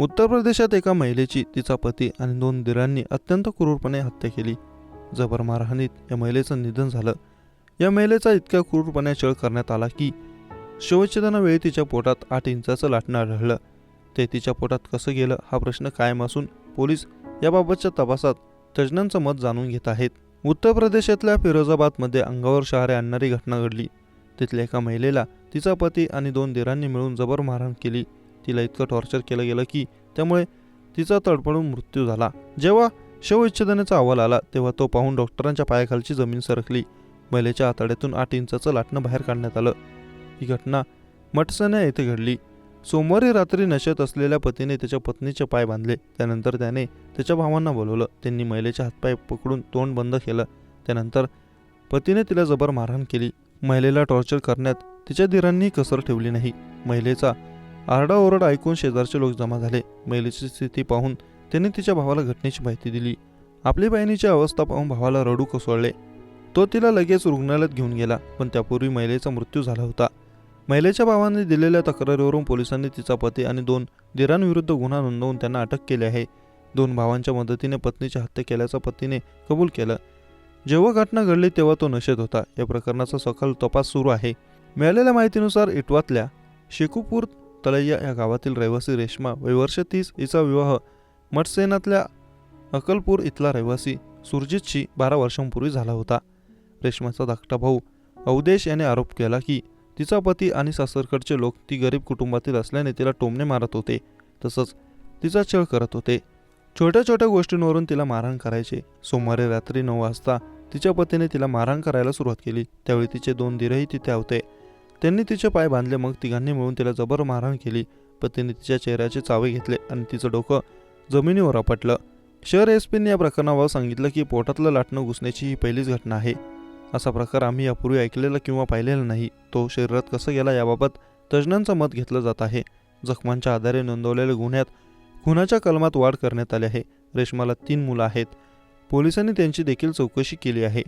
उत्तर प्रदेशात एका महिलेची तिचा पती आणि 2 दिरांनी अत्यंत क्रूरपणे हत्या केली. जबर मारहाणीत या महिलेचं निधन झालं. या महिलेचा इतक्या क्रूरपणे छळ करण्यात आला की शवच्छेदनावेळी तिच्या पोटात 8 इंचाचं लाटणं आढळलं. ते तिच्या पोटात कसं गेलं हा प्रश्न कायम असून पोलीस याबाबतच्या तपासात तज्ज्ञांचं मत जाणून घेत आहेत. उत्तर प्रदेशातल्या फिरोजाबादमध्ये अंगावर शहारे आणणारी घटना घडली. तिथल्या एका महिलेला तिचा पती आणि 2 दिरांनी मिळून जबर मारहाण केली. तिला इतकं टॉर्चर केलं गेलं की त्यामुळे तिचा तडफडून मृत्यू झाला. जेव्हा शवविच्छेदनाचा अहवाल आला तेव्हा तो पाहून डॉक्टरांच्या पायाखालची जमीन सरकली. महिलेच्या आतड्यातून 8 इंचाचं लाटणं बाहेर काढण्यात आलं. ही घटना मटसना येथे घडली. सोमवारी रात्री नशेत असलेल्या पतीने त्याच्या पत्नीचे पाय बांधले. त्यानंतर त्याने त्याच्या भावांना बोलवलं. त्यांनी महिलेचे हातपाय पकडून तोंड बंद केलं. त्यानंतर पतीने तिला जबर मारहाण केली. महिलेला टॉर्चर करण्यात तिच्या दिरांनी कसर ठेवली नाही. महिलेचा आरडाओरडा ऐकून शेजारचे लोक जमा झाले. महिलेची स्थिती पाहून त्यांनी तिच्या भावाला घटनेची माहिती दिली. आपली बहिणीची अवस्था पाहून भावाला रडू कोसळले. तो तिला लगेच रुग्णालयात घेऊन गेला, पण त्यापूर्वी महिलेचा मृत्यू झाला होता. महिलेच्या भावाने दिलेल्या तक्रारीवरून पोलिसांनी तिचा पती आणि 2 दिरांविरुद्ध गुन्हा नोंदवून त्यांना अटक केली आहे. 2 भावांच्या मदतीने पत्नीची हत्या केल्याचं पतीने कबूल केलं. जेव्हा घटना घडली तेव्हा तो नशेत होता. या प्रकरणाचा सखोल तपास सुरू आहे. मिळालेल्या माहितीनुसार इटवातल्या शेखूपूर तलैया या गावातील रहिवासी रेश्मा वय वर्ष 30 हिचा विवाह मटसेनातल्या अकलपूर इथला रहिवासी सुरजितशी 12 वर्षांपूर्वी झाला होता. रेश्माचा धाकटा भाऊ अवदेश याने आरोप केला की तिचा पती आणि सासरकडचे लोक ती गरीब कुटुंबातील असल्याने तिला टोमणे मारत होते, तसंच तिचा छळ करत होते. छोट्या छोट्या गोष्टींवरून तिला मारहाण करायचे. सोमवारी रात्री 9 वाजता तिच्या पतीने तिला मारहाण करायला सुरुवात केली. त्यावेळी तिचे 2 दिरही तिथे होते. त्यांनी तिचे पाय बांधले. मग तिघांनी मिळून तिला जबर मारहाण केली. पतीने तिच्या चेहऱ्याचे चावे घेतले आणि तिचं डोकं जमिनीवर आपटलं. शहर एसपींनी या प्रकरणावर सांगितलं की पोटातलं लाटणं घुसण्याची ही पहिलीच घटना आहे. असा प्रकार आम्ही यापूर्वी ऐकलेला किंवा पाहिलेला नाही. तो शरीरात कसं गेला याबाबत तज्ज्ञांचं मत घेतलं जात आहे. जखमांच्या आधारे नोंदवलेल्या गुन्ह्यात खुनाच्या कलमात वाढ करण्यात आली आहे. रेश्माला 3 मुलं आहेत. पोलिसांनी त्यांची देखील चौकशी केली आहे.